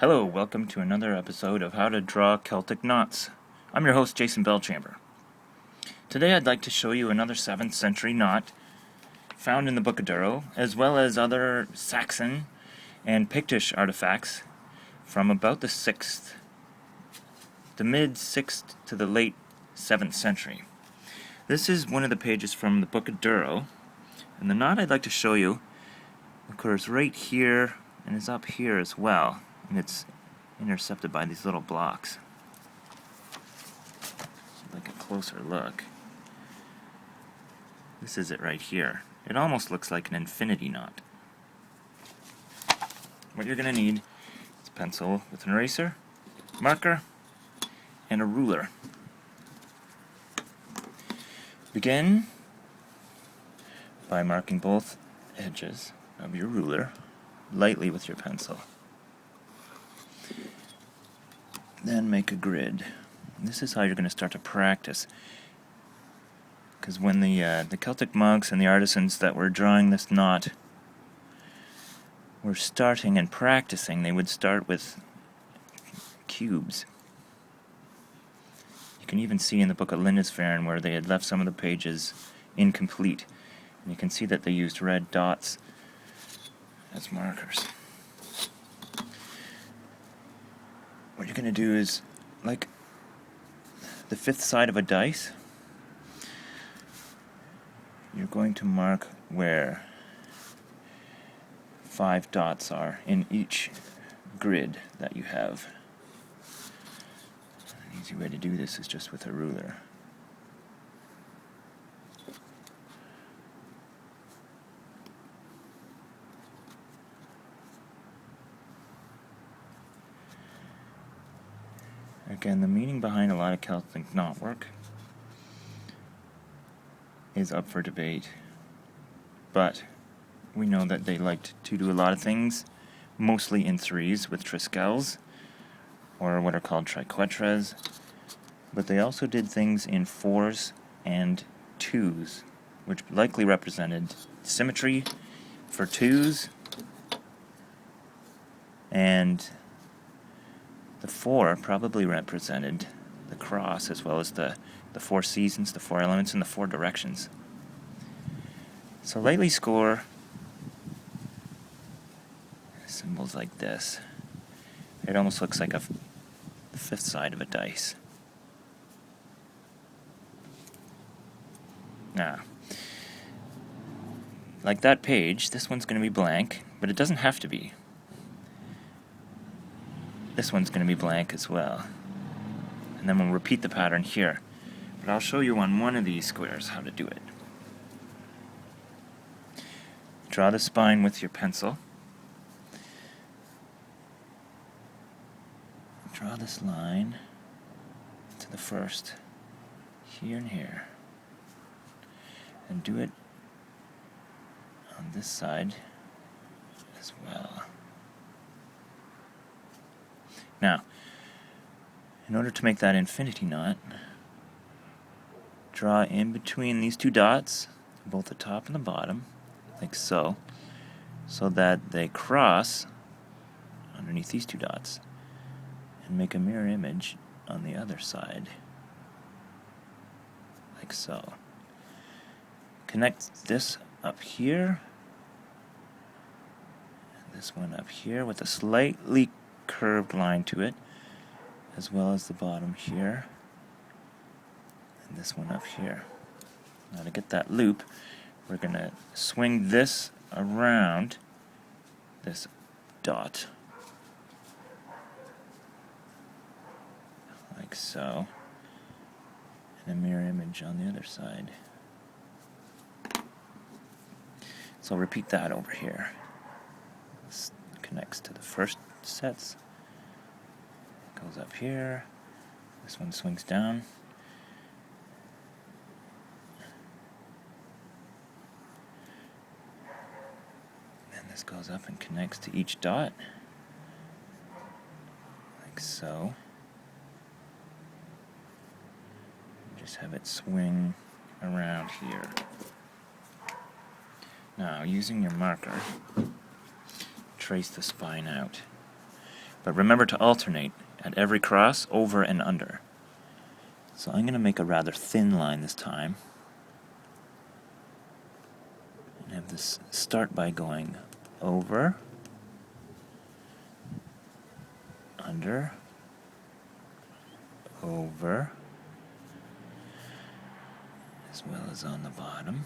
Hello, welcome to another episode of How to Draw Celtic Knots. I'm your host, Jason Bellchamber. Today I'd like to show you another 7th century knot found in the Book of Durrow, as well as other Saxon and Pictish artifacts from about the mid-6th to the late 7th century. This is one of the pages from the Book of Durrow, and the knot I'd like to show you occurs right here and is up here as well. And it's intercepted by these little blocks. Like a closer look. This is it right here. It almost looks like an infinity knot. What you're going to need is a pencil with an eraser, marker, and a ruler. Begin by marking both edges of your ruler lightly with your pencil. Then make a grid. And this is how you're going to start to practice. Because when the Celtic monks and the artisans that were drawing this knot were starting and practicing, they would start with cubes. You can even see in the Book of Lindisfarne where they had left some of the pages incomplete. And you can see that they used red dots as markers. What you're going to do is, like the 5th side of a dice, you're going to mark where 5 dots are in each grid that you have. An easy way to do this is just with a ruler. Again, the meaning behind a lot of Celtic knotwork is up for debate, but we know that they liked to do a lot of things, mostly in threes with triskells, or what are called triquetres, but they also did things in 4s and 2s, which likely represented symmetry for 2s, and the 4 probably represented the cross, as well as the 4 seasons, the 4 elements, and the 4 directions. So lightly score symbols like this. It almost looks like the 5th side of a dice. Now, like that page, this one's going to be blank, but it doesn't have to be. This one's going to be blank as well. And then we'll repeat the pattern here. But I'll show you on one of these squares how to do it. Draw the spine with your pencil. Draw this line to the first, here and here. And do it on this side as well. Now, in order to make that infinity knot, draw in between these 2 dots, both the top and the bottom, like so, so that they cross underneath these 2 dots, and make a mirror image on the other side, like so. Connect this up here, and this one up here with a slightly curved line to it, as well as the bottom here, and this one up here. Now to get that loop, we're going to swing this around this dot, like so, and a mirror image on the other side. So repeat that over here. This connects to the first sets, goes up here, this one swings down, and this goes up and connects to each dot, like so. Just have it swing around here. Now, using your marker, trace the spine out. But remember to alternate at every cross, over and under. So I'm going to make a rather thin line this time. And have this start by going over, under, over, as well as on the bottom.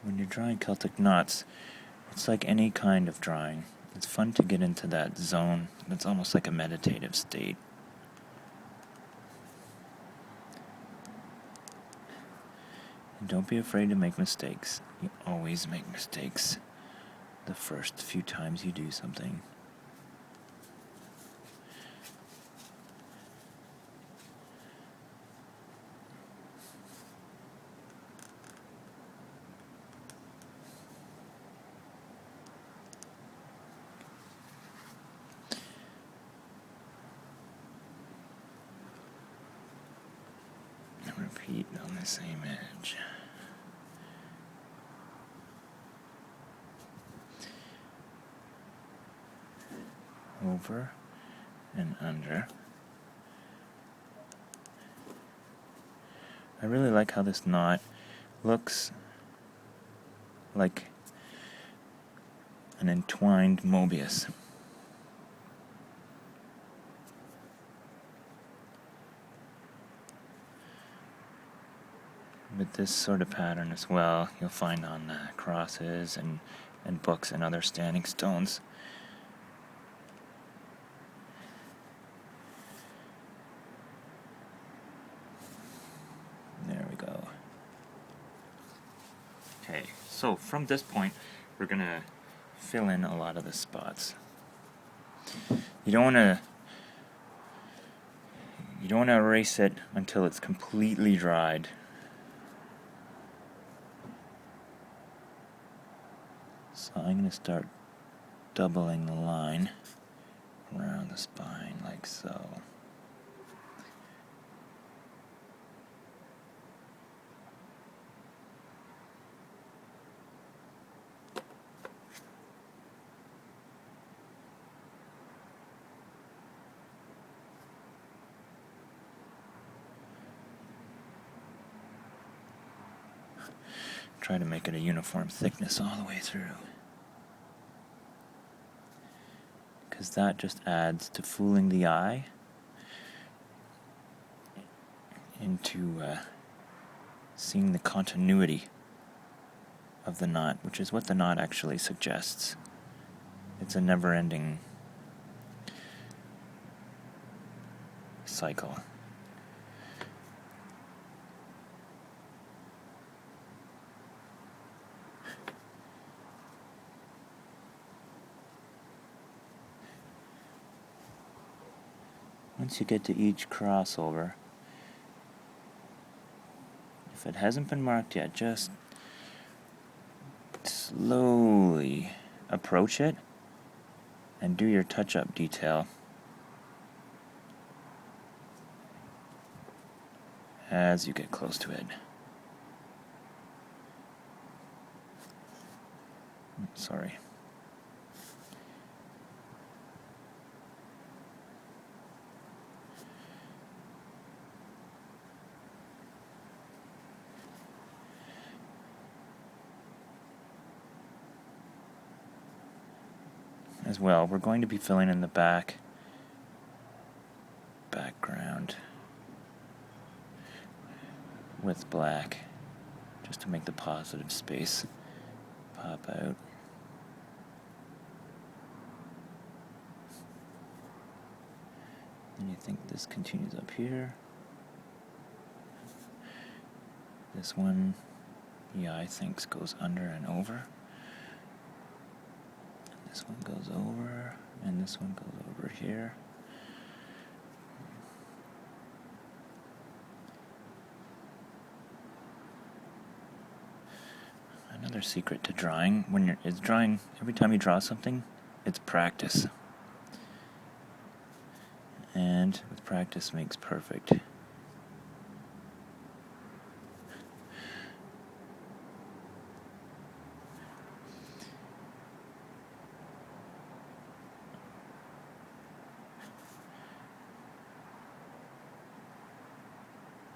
When you're drawing Celtic knots, it's like any kind of drawing. It's fun to get into that zone. It's almost like a meditative state. And don't be afraid to make mistakes. You always make mistakes the first few times you do something. Repeat on the same edge. Over and under. I really like how this knot looks like an entwined Möbius. But this sort of pattern as well, you'll find on crosses and books and other standing stones. There we go. Okay, so from this point, we're going to fill in a lot of the spots. You don't want to erase it until it's completely dried. So I'm going to start doubling the line around the spine like so. Try to make it a uniform thickness all the way through, because that just adds to fooling the eye into seeing the continuity of the knot, which is what the knot actually suggests. It's a never-ending cycle. Once you get to each crossover, if it hasn't been marked yet, just slowly approach it and do your touch-up detail as you get close to it. Sorry. As well, we're going to be filling in the background with black, just to make the positive space pop out. And you think this continues up here. This one, the eye thinks goes under and over. This one goes over, and this one goes over here. Another secret to drawing, is drawing, every time you draw something, it's practice. And with practice makes perfect.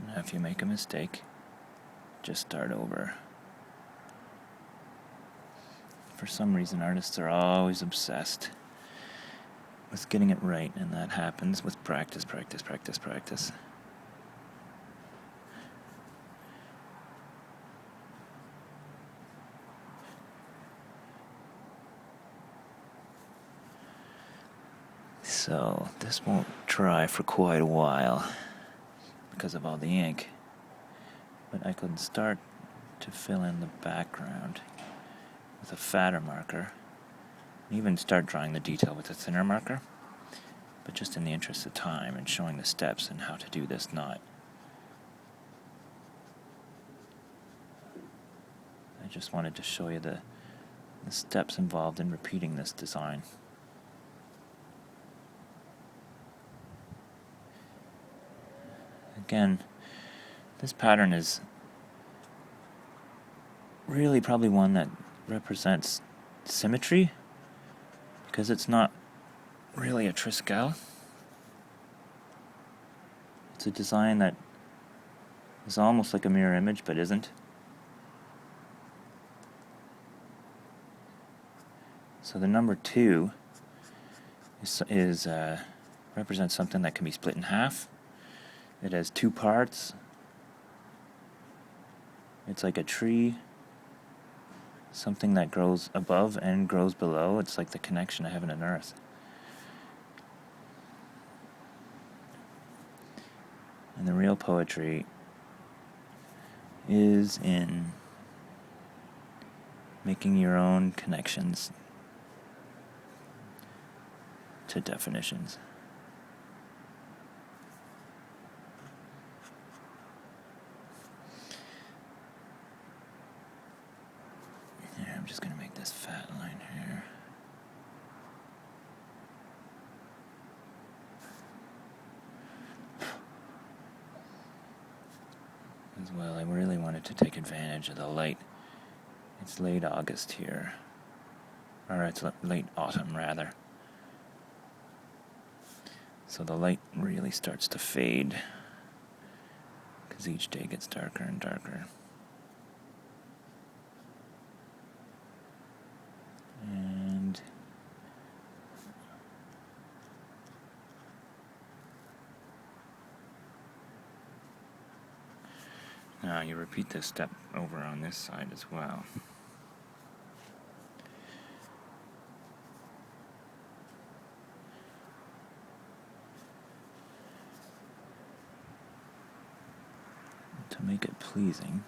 Now if you make a mistake, just start over. For some reason, artists are always obsessed with getting it right, and that happens with practice, practice, practice, practice. So, this won't dry for quite a while because of all the ink, but I could start to fill in the background with a fatter marker, and even start drawing the detail with a thinner marker, but just in the interest of time and showing the steps and how to do this knot. I just wanted to show you the steps involved in repeating this design. Again, this pattern is really probably one that represents symmetry, because it's not really a triskel. It's a design that is almost like a mirror image, but isn't. So the number 2 represents something that can be split in half. It has 2 parts. It's like a tree, something that grows above and grows below. It's like the connection of heaven and earth. And the real poetry is in making your own connections to definitions. Here, I'm just going to make this fat line here. As well, I really wanted to take advantage of the light. It's late August here, or it's late autumn rather. So the light really starts to fade because each day gets darker and darker. And now you repeat this step over on this side as well. To make it pleasing,